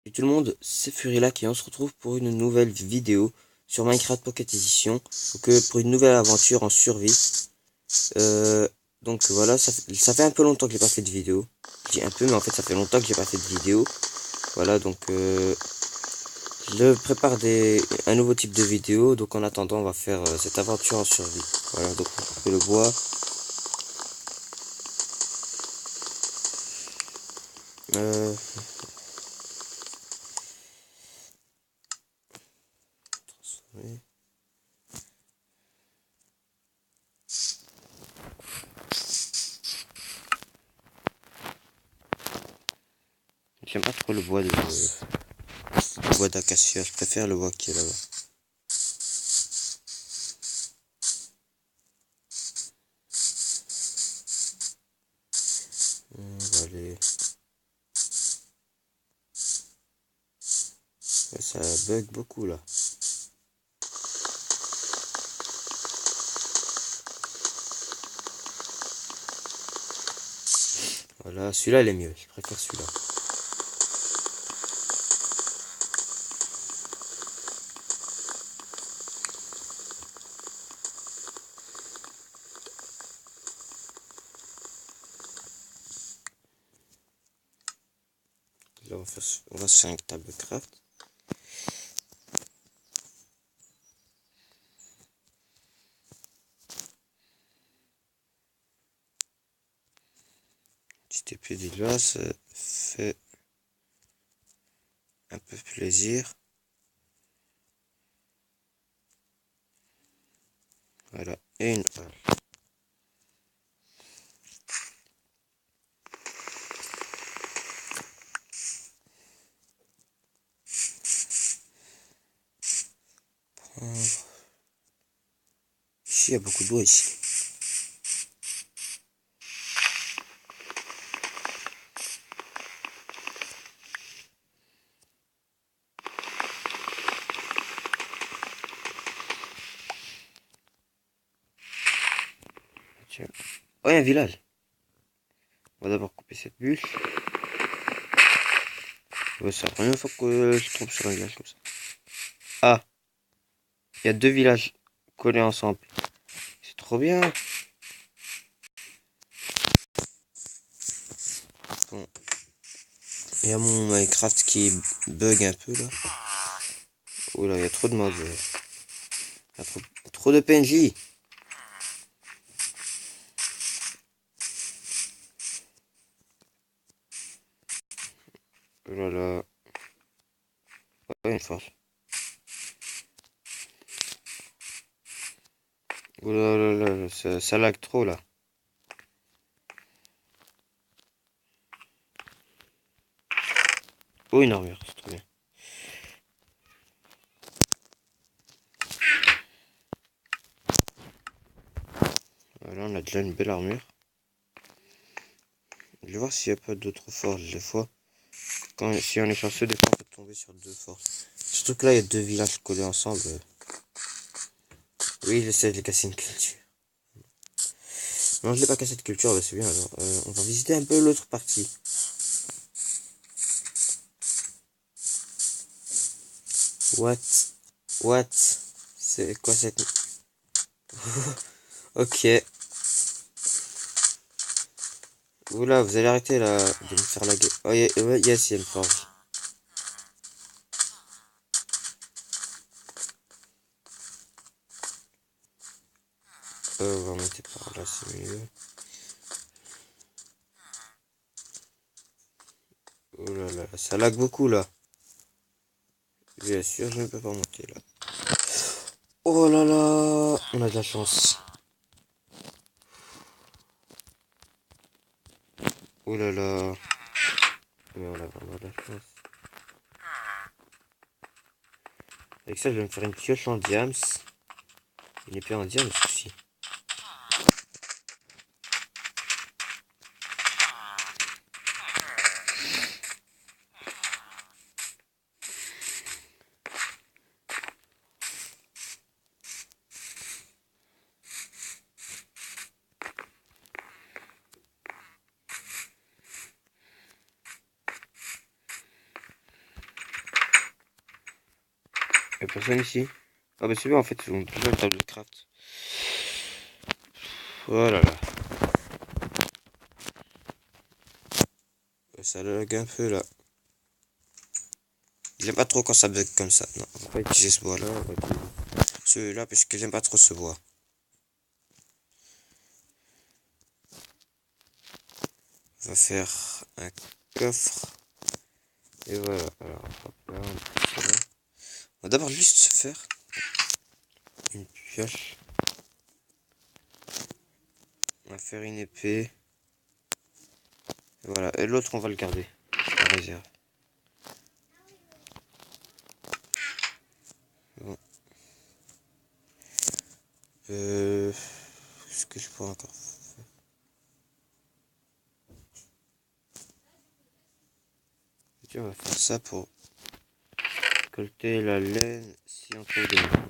Salut tout le monde, c'est Furilac et on se retrouve pour une nouvelle vidéo sur Minecraft Pocket Edition. Donc pour une nouvelle aventure en survie. Euh, donc voilà, ça fait un peu longtemps que j'ai pas fait de vidéo. Je dis un peu, mais en fait ça fait longtemps que j'ai pas fait de vidéo. Voilà, donc je prépare un nouveau type de vidéo. Donc en attendant, on va faire cette aventure en survie. Voilà, donc on coupe le bois. Euh, transformer. J'aime pas trop le bois d'acacia, je préfère le bois qui est là-bas. On va aller. Ça bug beaucoup là. Voilà, celui-là il est mieux, je préfère celui-là. Là on va se faire une table craft. Petit épée d'Ilois, ça fait un peu plaisir. Voilà, et une halle. Ici, il y a beaucoup d'eau ici. Tiens. Oh, il y a un village. On va d'abord couper cette bûche. Ouais, c'est la première fois que je tombe sur un village comme ça. Ah, il y a deux villages collés ensemble. C'est trop bien. Bon. Il y a mon Minecraft qui bug un peu là. Oh là, il y a trop de mods. Il y a trop de PNJ. Oh là là. Ouais, une force. Oh là là là, ça lag trop là. Oh, une armure, c'est trop bien. Voilà, on a déjà une belle armure. Je vais voir s'il n'y a pas d'autres forges. Des fois, si on est chanceux, des fois on peut tomber sur deux forges. Surtout que là, il y a deux villages collés ensemble. Oui, j'essaie de casser une culture. Non, je l'ai pas cassé de culture, bah, c'est bien. Alors, on va visiter un peu l'autre partie. What? What? C'est quoi cette... Ok. Oula, vous allez arrêter là de me faire laguer. Oh, yes, il y a une forge. On va monter par là, c'est mieux. Oh là là, ça lag beaucoup là. Bien sûr, je ne peux pas monter là. Oh là là, on a de la chance. Oh là là. Mais on a vraiment de la chance. Avec ça, je vais me faire une pioche en diams. Une épée en diams aussi. Y'a personne ici? Ah bah c'est bien en fait, ils ont déjà une table de craft. Oh là là. Ça lag un peu là. J'aime pas trop quand ça bug comme ça. Non, on va pas utiliser ce bois là, on va utiliser celui-là parce que j'aime pas trop ce bois. On va faire un coffre. Et voilà. Alors, hop là, on va d'abord juste se faire une pioche. On va faire une épée. Et voilà. Et l'autre, on va le garder en réserve. Bon. Qu'est-ce que je pourrais encore faire? Tiens, on va faire ça pour récolter la laine si on trouve des mains.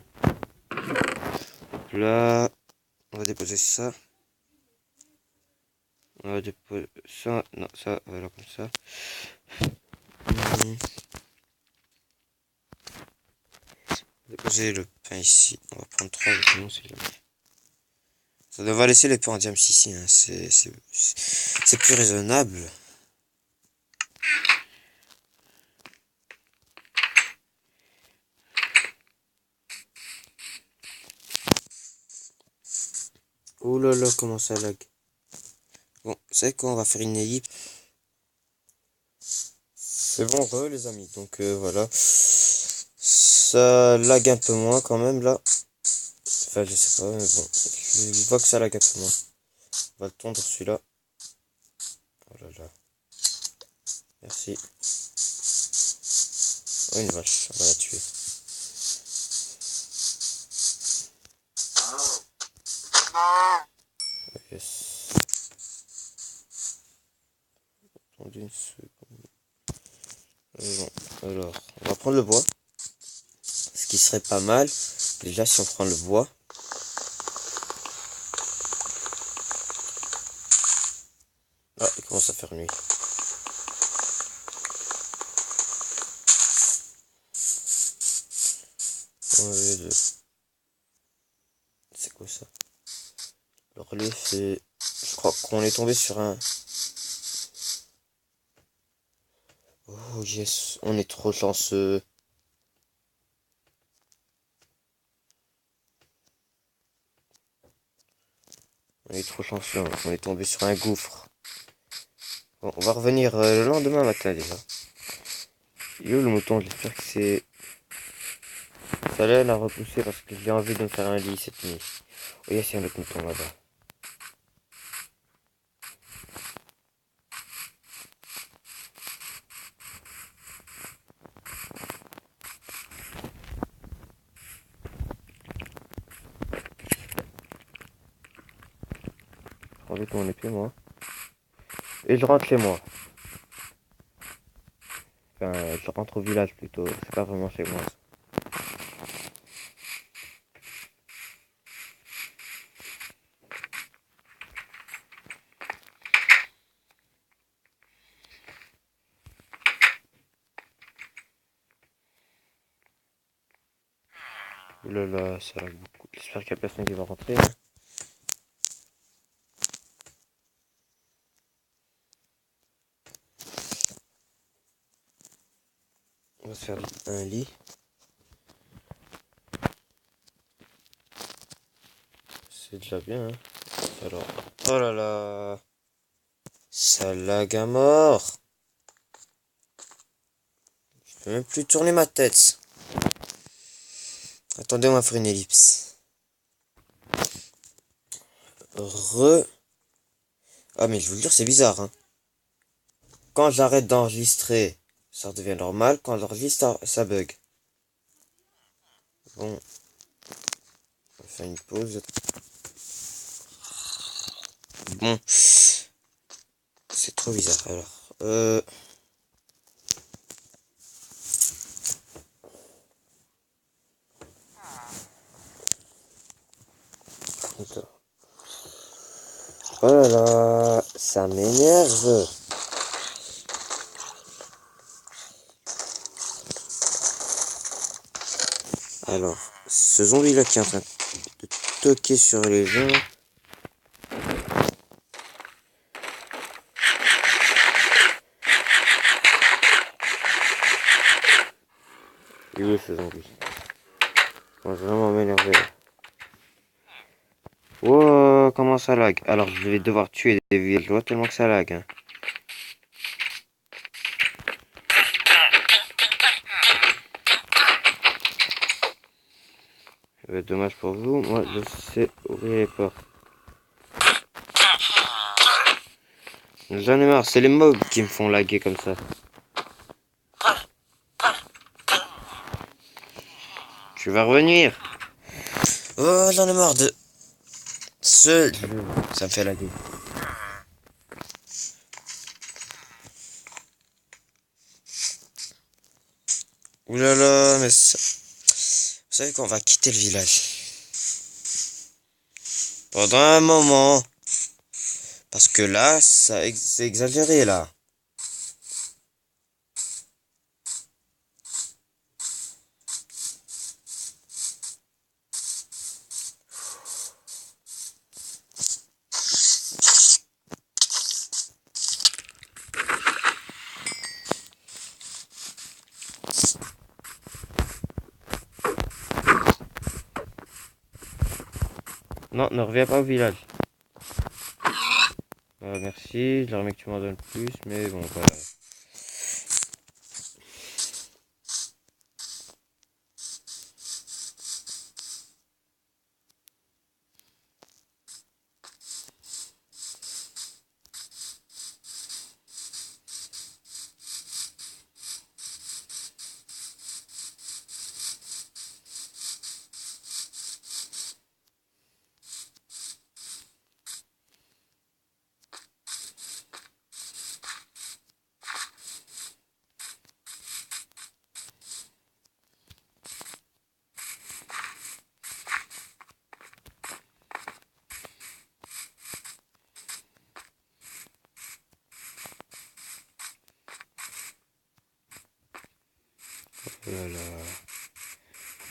Là, on va déposer ça. On va déposer ça. Non, ça, voilà, comme ça. Déposer le pain ici. On va prendre 3 sinon c'est jamais. Ça devrait laisser les pains en diams ici. Hein. C'est plus raisonnable. Oh là là, comment ça lag. Bon, c'est quoi, on va faire une ellipse. C'est bon, les amis. Donc voilà. Ça lag un peu moins quand même là. Enfin, je sais pas, mais bon. Je vois que ça lag un peu moins. On va le tondre celui-là. Oh là là. Merci. Oh, une vache, on va la tuer. Yes. Attendez une seconde. Bon, alors, on va prendre le bois. Ce qui serait pas mal. Déjà, si on prend le bois. Ah, il commence à faire nuit. C'est quoi ça? Le relais, c'est... Je crois qu'on est tombé sur un... Oh yes, on est trop chanceux. On est trop chanceux, hein. On est tombé sur un gouffre. Bon, on va revenir le lendemain matin déjà. Il est où le mouton? J'espère que c'est... Ça l'air à repousser parce que j'ai envie de me faire un lit cette nuit. Oh yes, il y a un autre mouton là-bas. Je prends vite mon épée moi. Et je rentre chez moi. Enfin, je rentre au village plutôt. C'est pas vraiment chez moi. Ouh là là, ça va beaucoup. J'espère qu'il y a personne qui va rentrer. Hein. On va se faire un lit. C'est déjà bien. Hein. Alors, oh là là, ça lag à mort. Je peux même plus tourner ma tête. Attendez, on va faire une ellipse. Ah mais je vous le dire, c'est bizarre. Hein. Quand j'arrête d'enregistrer, ça redevient normal. Quand j'enregistre, ça bug. Bon, on va faire une pause. Bon, c'est trop bizarre. Alors, oh là là, ça m'énerve. Alors, ce zombie là qui est en train de toquer sur les gens. Il est où ce zombie? On va vraiment m'énerver là. Oh, comment ça lag? Alors, je vais devoir tuer des villageois tellement que ça lag. Hein. Dommage pour vous, moi je sais ouvrir les portes. J'en ai marre, c'est les mobs qui me font laguer comme ça. Tu vas revenir. Oh, j'en ai marre de ce jeu. Ça me fait laguer. Ouh là là, mais ça... Vous savez qu'on va quitter le village. Pendant un moment. Parce que là, c'est exagéré là. Non, ne reviens pas au village. Merci, j'aimerais que tu m'en donnes plus, mais bon, voilà. Oh là là.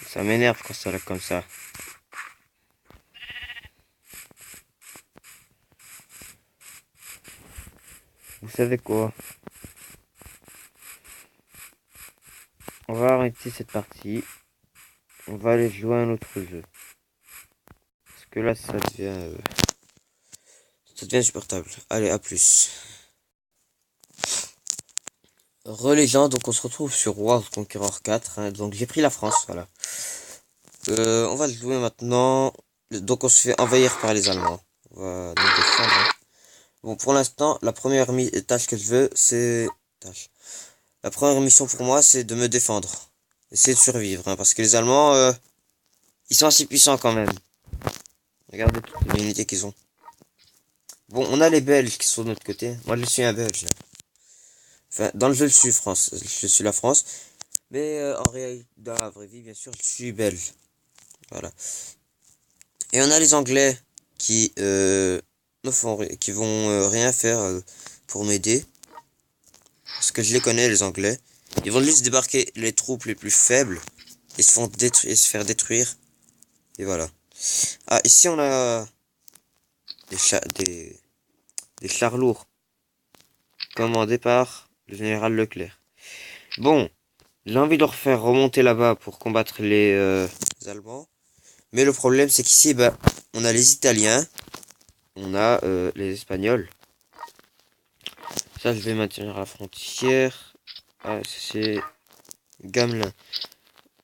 Ça m'énerve quand ça lag comme ça. Vous savez quoi? On va arrêter cette partie. On va aller jouer à un autre jeu. Parce que là, ça devient insupportable. Allez, à plus. Les gens, donc on se retrouve sur World Conqueror 4. Hein, donc j'ai pris la France, voilà. On va le jouer maintenant. Donc on se fait envahir par les Allemands. On va nous défendre. Hein. Bon, pour l'instant, la première tâche que je veux, c'est... La première mission pour moi, c'est de me défendre. Essayer de survivre, hein, parce que les Allemands, ils sont assez puissants quand même. Regardez toutes les unités qu'ils ont. Bon, on a les Belges qui sont de notre côté. Moi, je suis un Belge. Enfin, dans le jeu, je suis France. Je suis la France. Mais en réalité, dans la vraie vie, bien sûr, je suis belge. Voilà. Et on a les Anglais qui qui vont rien faire pour m'aider. Parce que je les connais, les Anglais. Ils vont juste débarquer les troupes les plus faibles et se faire détruire. Et voilà. Ah, ici on a des chars lourds commandés par le général Leclerc. Bon, j'ai envie de leur faire remonter là-bas pour combattre les Allemands. Mais le problème, c'est qu'ici, bah, on a les Italiens, on a les Espagnols. Ça, je vais maintenir à la frontière. Ah, c'est Gamelin.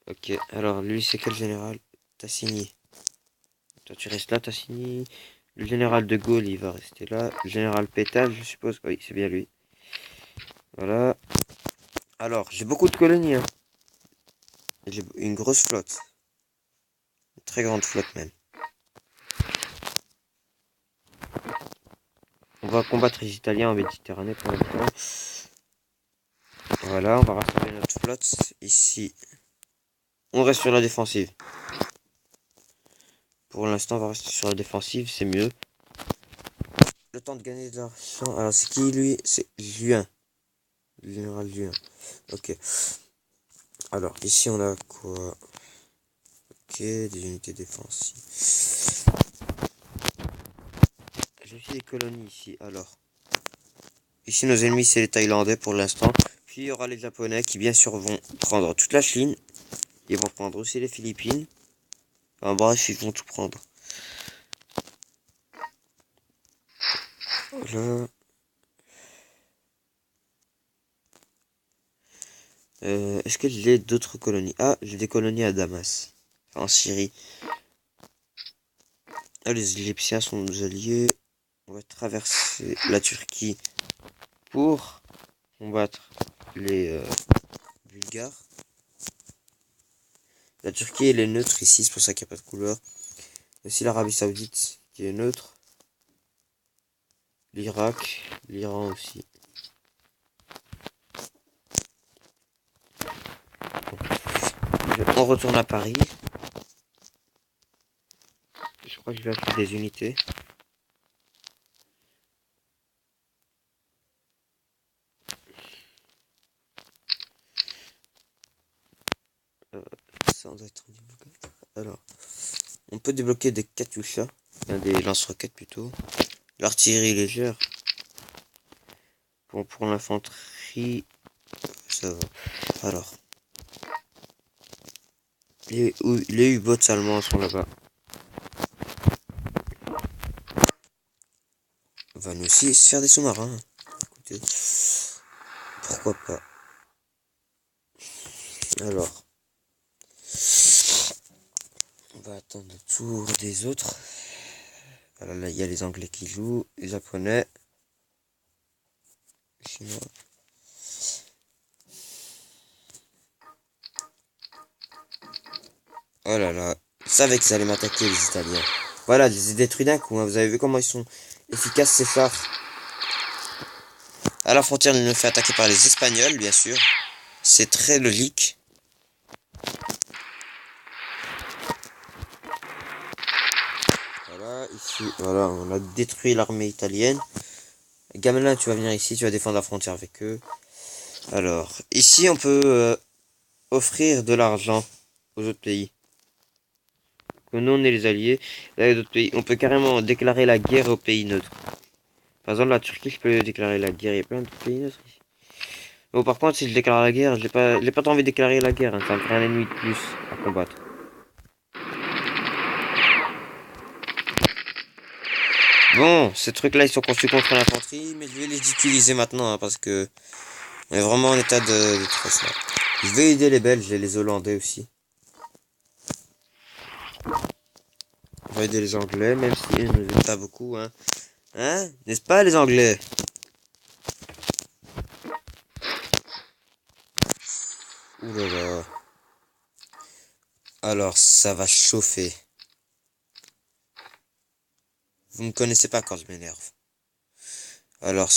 Ok, alors lui, c'est quel général? Tassigny. Toi, tu restes là, Tassigny. Le général de Gaulle, il va rester là. Le général Pétain, je suppose. Oui, c'est bien lui. Voilà. Alors, j'ai beaucoup de colonies. Hein. J'ai une grosse flotte. Une très grande flotte même. On va combattre les Italiens en Méditerranée pour l'instant. Voilà, on va rassembler notre flotte ici. On reste sur la défensive. Pour l'instant, on va rester sur la défensive, c'est mieux. Le temps de gagner de l'argent. Alors, c'est qui lui? C'est Juin. Le général Juin. Ok. Alors, ici, on a quoi? Ok, des unités défensives. J'ai aussi des colonies ici. Alors, ici nos ennemis c'est les Thaïlandais pour l'instant. Puis il y aura les Japonais qui bien sûr vont prendre toute la Chine. Ils vont prendre aussi les Philippines. Enfin bref, ils vont tout prendre. Voilà. Est-ce que j'ai d'autres colonies? Ah, j'ai des colonies à Damas, en Syrie. Ah, les Égyptiens sont nos alliés. On va traverser la Turquie pour combattre les Bulgares. La Turquie elle est neutre ici, c'est pour ça qu'il n'y a pas de couleur. Aussi l'Arabie Saoudite qui est neutre. L'Irak, l'Iran aussi. On retourne à Paris. Je crois que je vais acheter des unités. Ça doit être débloqué. Alors, on peut débloquer des Katyusha, des lance-roquettes plutôt. L'artillerie légère. Bon, pour l'infanterie, ça va. Alors, les U-boats allemands sont là-bas. On va nous aussi se faire des sous-marins. Écoutez, pourquoi pas. Alors, on va attendre le tour des autres. Voilà, là, il y a les Anglais qui jouent, les Japonais, les Chinois. Oh là là, je savais qu'ils allaient m'attaquer les Italiens. Voilà, je les ai détruits d'un coup, hein. Vous avez vu comment ils sont efficaces ces phares. À la frontière, il nous fait attaquer par les Espagnols, bien sûr. C'est très logique. Voilà, ici, voilà, on a détruit l'armée italienne. Gamelin, tu vas venir ici, tu vas défendre la frontière avec eux. Alors, ici, on peut offrir de l'argent aux autres pays. Que nous, on est les alliés. Là, il y a d'autres pays. On peut carrément déclarer la guerre aux pays neutres. Par exemple, la Turquie, je peux déclarer la guerre. Il y a plein de pays neutres ici. Bon, par contre, si je déclare la guerre, j'ai pas trop envie de déclarer la guerre. Hein. Ça me ferait un ennemi de plus à combattre. Bon, ces trucs-là, ils sont conçus contre l'infanterie, mais je vais les utiliser maintenant, hein, parce que on est vraiment en état de détresse là. Je vais aider les Belges et les Hollandais aussi. On va aider les Anglais, même si ils ne nous aident pas beaucoup, hein. Hein? N'est-ce pas, les Anglais? Ouh là là. Alors, ça va chauffer. Vous me connaissez pas quand je m'énerve. Alors,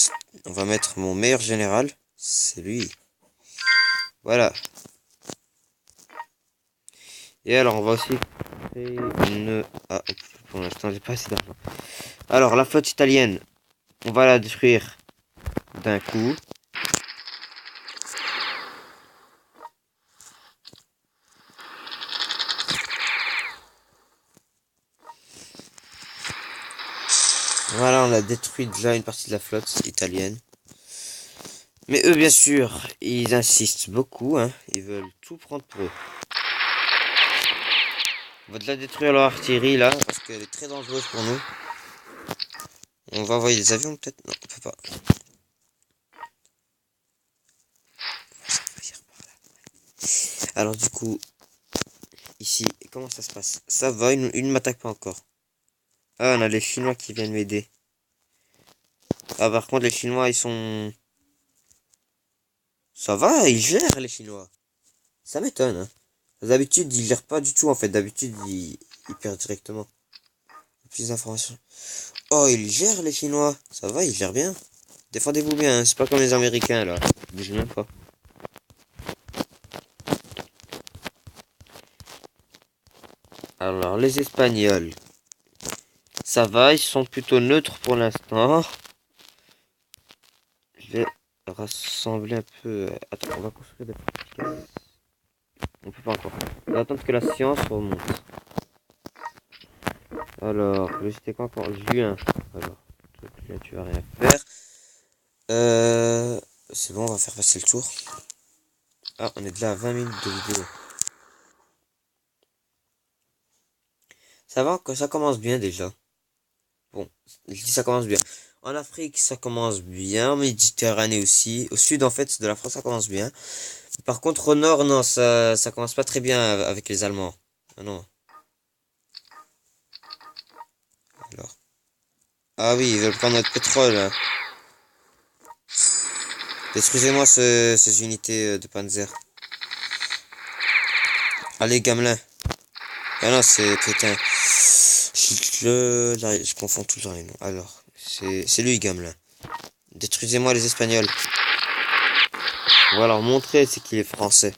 on va mettre mon meilleur général. C'est lui. Voilà. Et alors, on va aussi créer une... Ah, pour l'instant, j'ai pas assez d'argent. Alors, la flotte italienne, on va la détruire d'un coup. Voilà, on a détruit déjà une partie de la flotte italienne. Mais eux, bien sûr, ils insistent beaucoup, hein. Ils veulent tout prendre pour eux. On va déjà détruire leur artillerie, là, parce qu'elle est très dangereuse pour nous. On va envoyer des avions, peut-être? Non, on peut pas. Alors, du coup, ici, comment ça se passe? Ça va, ils ne m'attaquent pas encore. Ah, on a les Chinois qui viennent m'aider. Ah, par contre, les Chinois, ils sont... Ça va, ils gèrent, les Chinois. Ça m'étonne, hein. D'habitude, ils gèrent pas du tout, en fait. D'habitude, ils perdent directement. Plus d'informations. Oh, ils gèrent, les Chinois. Ça va, ils gèrent bien. Défendez-vous bien, hein. C'est pas comme les Américains, là. Je dis même pas. Alors, les Espagnols. Ça va, ils sont plutôt neutres pour l'instant. Je vais rassembler un peu. Attends, on va construire des fortifications. On peut pas encore. On va attendre que la science remonte. Alors, c'était quoi encore? Juin. Alors, donc là, tu vas rien faire. C'est bon, on va faire passer le tour. Ah, on est déjà à 20 minutes de vidéo. Ça va, que ça commence bien déjà. Bon, je dis ça commence bien. En Afrique, ça commence bien. En Méditerranée aussi. Au sud, en fait, de la France, ça commence bien. Par contre, au nord, non, ça commence pas très bien avec les Allemands. Ah non. Alors. Ah oui, ils veulent prendre notre pétrole, hein. Détruisez-moi ces unités de Panzer. Allez, Gamelin. Ah non, c'est Pétain. Je confonds toujours les noms. Alors, c'est lui, Gamelin. Détruisez-moi les Espagnols. On va leur montrer c'est qu'il est français.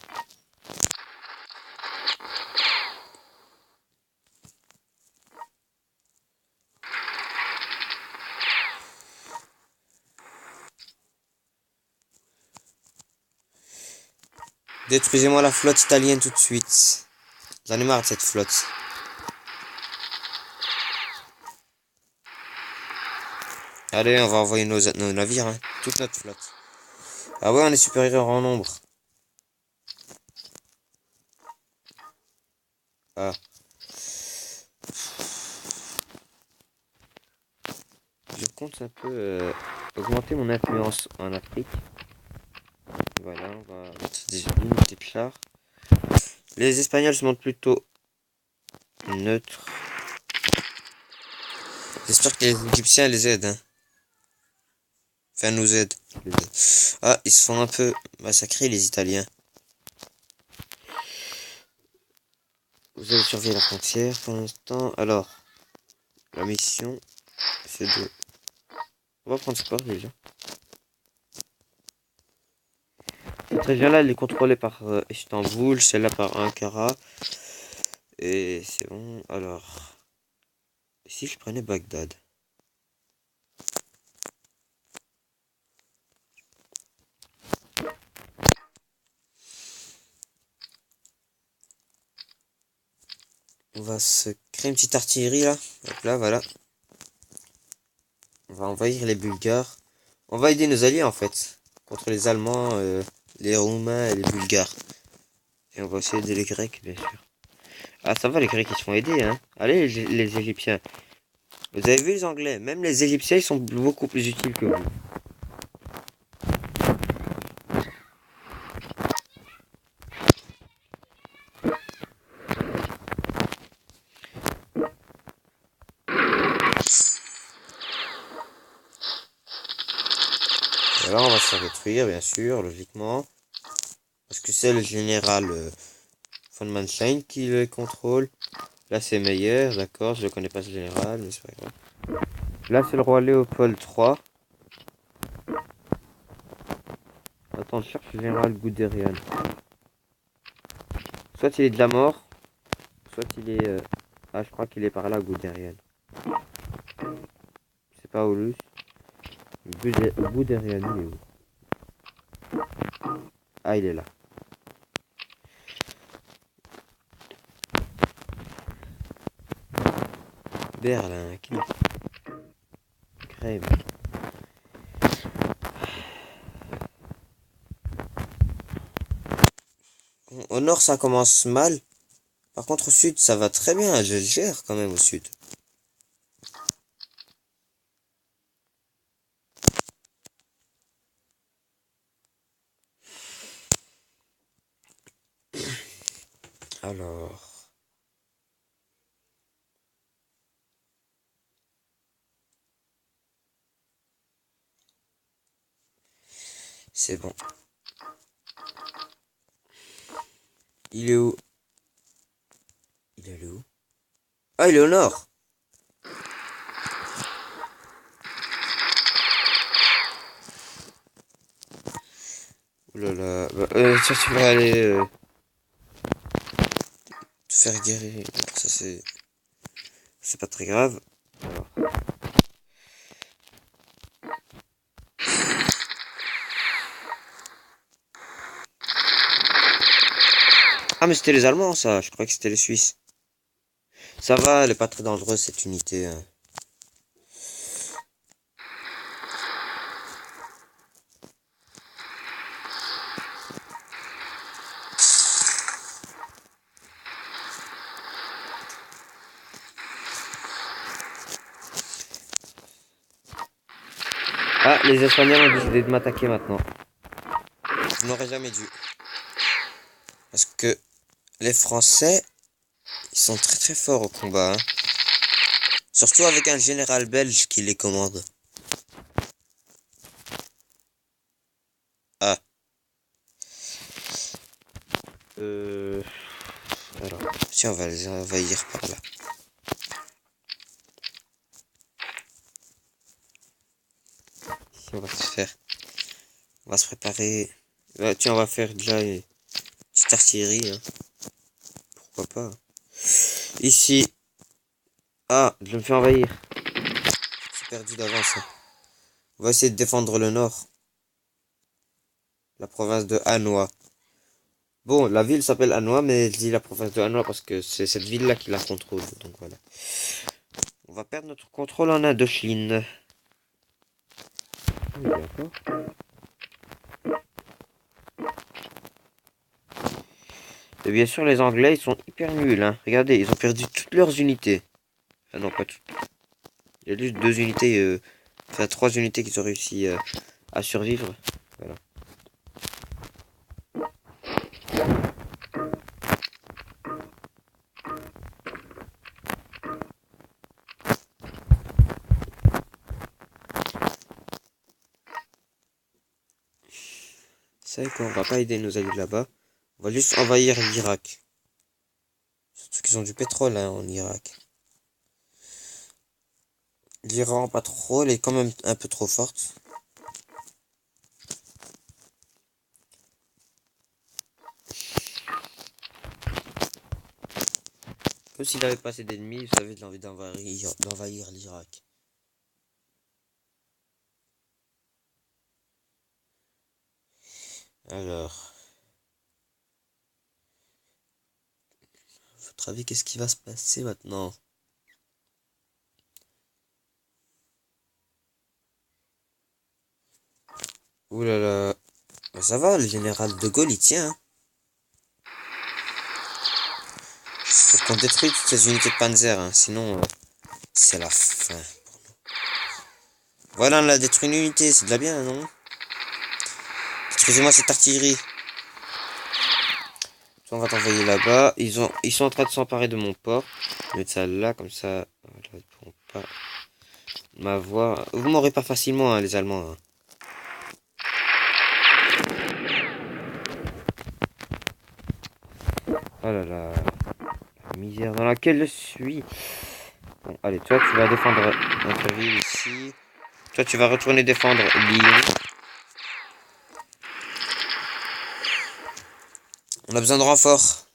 Détruisez-moi la flotte italienne tout de suite. J'en ai marre de cette flotte. Allez, on va envoyer nos navires, hein. Toute notre flotte. Ah ouais, on est supérieur en nombre. Ah. Je compte un peu augmenter mon influence en Afrique. Voilà, on va mettre des unités de chars. Les Espagnols se montrent plutôt neutres. J'espère que les Égyptiens les aident, hein. Enfin, nous aident. Ah, ils se font un peu massacrer, les Italiens. Vous allez surveiller la frontière pour l'instant. Alors, la mission, c'est de... On va prendre ce port déjà. Cette région-là, elle est contrôlée par Istanbul, celle-là par Ankara. Et c'est bon. Alors, si je prenais Bagdad. On va se créer une petite artillerie là. Hop là, voilà. On va envahir les Bulgares. On va aider nos alliés en fait. Contre les Allemands, les Roumains et les Bulgares. Et on va aussi aider les Grecs, bien sûr. Ah, ça va, les Grecs, ils se font aider, hein. Allez, les Égyptiens. Vous avez vu les Anglais? Même les Égyptiens, ils sont beaucoup plus utiles que vous. Voilà, on va se faire détruire, bien sûr, logiquement. Parce que c'est le général von Manstein qui le contrôle. Là, c'est Meyer, d'accord, je ne connais pas ce général, mais c'est pas grave. Là, c'est le roi Léopold III. Attends, je cherche le général Guderian. Soit il est de la mort, soit il est... Ah, je crois qu'il est par là, Guderian. C'est pas Aulus. Guderian, il est où? Ah, il est là. Berlin, qui... Crème. Au nord, ça commence mal. Par contre, au sud, ça va très bien. Je gère quand même au sud. Alors... C'est bon. Il est où? Il est où? Ah, il est au nord. Oh là là. Bah, tiens, tu vas aller te faire guérir. Ça, c'est pas très grave. Alors. Ah, mais c'était les Allemands, ça. Je croyais que c'était les Suisses. Ça va, elle est pas très dangereuse cette unité. Ah, les Espagnols ont décidé de m'attaquer maintenant. Je n'aurais jamais dû. Parce que les Français, ils sont très très forts au combat. Hein. Surtout avec un général belge qui les commande. Ah. Alors, si on va les envahir par là. Ici, on va se faire. On va se préparer. Tiens, on va faire déjà une petite artillerie. Hein. Pourquoi pas. Ici. Ah, je me fais envahir. C'est perdu d'avance. Hein. On va essayer de défendre le nord. La province de Hanoï. Bon, la ville s'appelle Hanoï, mais je dis la province de Hanoï parce que c'est cette ville-là qui la contrôle. Donc voilà. On va perdre notre contrôle en Indochine. Oui, d'accord. Et bien sûr, les Anglais, ils sont hyper nuls. Hein. Regardez, ils ont perdu toutes leurs unités. Ah non, pas toutes. Il y a juste 2 unités, enfin 3 unités qui ont réussi à survivre. Voilà. C'est vrai qu'on va pas aider nos alliés là-bas. On va juste envahir l'Irak. Surtout qu'ils ont du pétrole hein, en Irak. L'Iran, pas trop, elle est quand même un peu trop forte. Comme s'il n'avait pas assez d'ennemis, vous savez, de l'envie d'envahir l'Irak. Alors, à votre avis, qu'est-ce qui va se passer maintenant? Ouh là là. Ça va, le général de Gaulle, il tient. Hein. Faut qu'on détruise toutes ces unités de Panzer, hein, sinon c'est la fin pour nous. Voilà, on a détruit une unité, c'est de la bien, non? Détruisez-moi cette artillerie. On va t'envoyer là-bas. Ils sont en train de s'emparer de mon port. Je vais mettre ça là, comme ça. Voilà, ils pourront pas m'avoir. Vous m'aurez pas facilement, hein, les Allemands. Hein. Oh là là. La misère dans laquelle je suis. Bon, allez, toi, tu vas défendre notre ville ici. Toi, tu vas retourner défendre Lyon. On a besoin de renforts.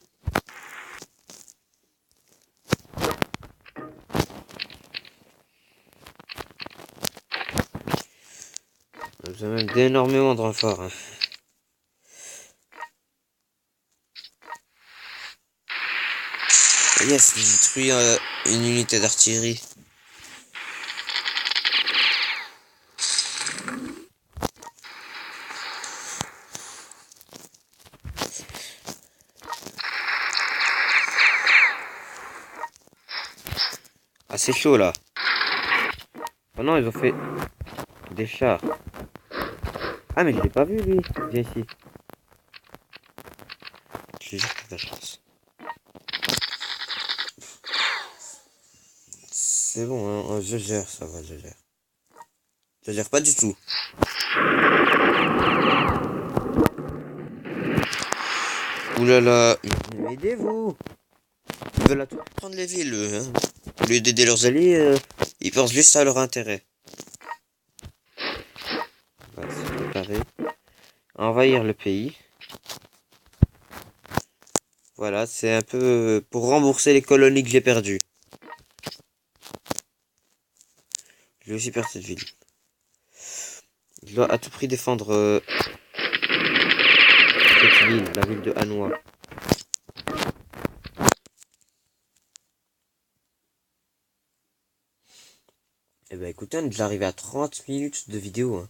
On a besoin même d'énormément de renforts. Hein. Yes, j'ai détruit une unité d'artillerie. Ah, c'est chaud là. Oh non, ils ont fait des chars. Ah, mais je l'ai pas vu lui. Viens ici. Je jure que t'as de la chance. C'est bon, hein, je gère, ça va, je gère. Je gère pas du tout. Oulala, aidez-vous. Ils veulent à tout prendre les villes, eux, hein. Au lieu d'aider leurs alliés, ils pensent juste à leur intérêt. On va se préparer à envahir le pays. Voilà, c'est un peu pour rembourser les colonies que j'ai perdues. Je vais aussi perdre cette ville. Je dois à tout prix défendre cette ville, la ville de Hanoï. Bah écoutez, on est déjà arrivé à 30 minutes de vidéo. Hein.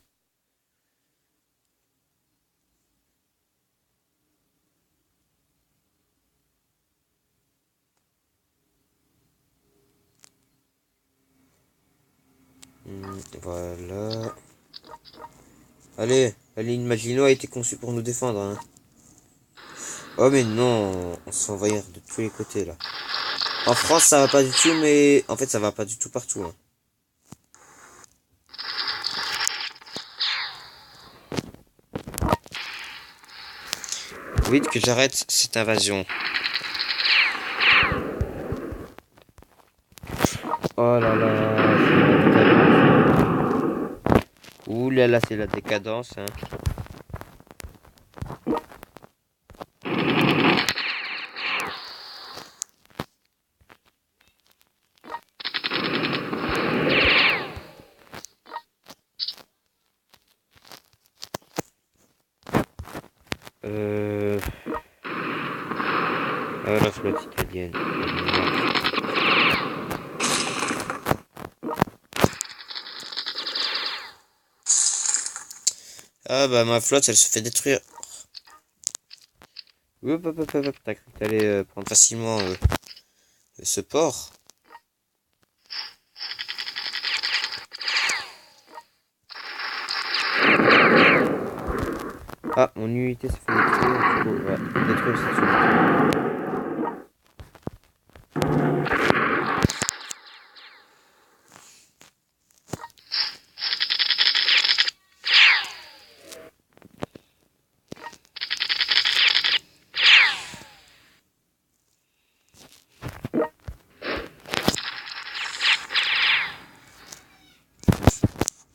Voilà. Allez, la ligne Maginot a été conçue pour nous défendre. Hein. Oh mais non, on se fait envahir de tous les côtés là. En France ça va pas du tout, mais en fait ça va pas du tout partout. Hein. Vite que j'arrête cette invasion. Oh là là, c'est la décadence. Ouh là là, c'est la décadence. Hein. Ah, la flotte italienne. Ah bah ma flotte elle se fait détruire. Hop hop hop hop, t'as cru que t'allais prendre facilement ce port. Ah, mon unité se fait détruire. Du coup, ouais, détruire cette unité.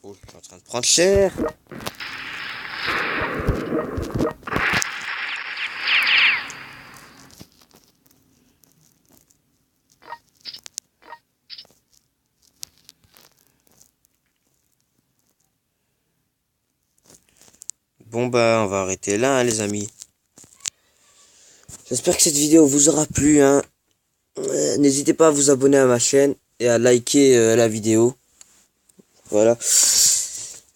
Oh, je suis en train de prendre cher. Bon bah on va arrêter là hein, les amis. J'espère que cette vidéo vous aura plu hein. N'hésitez pas à vous abonner à ma chaîne et à liker la vidéo. Voilà.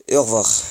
Et au revoir.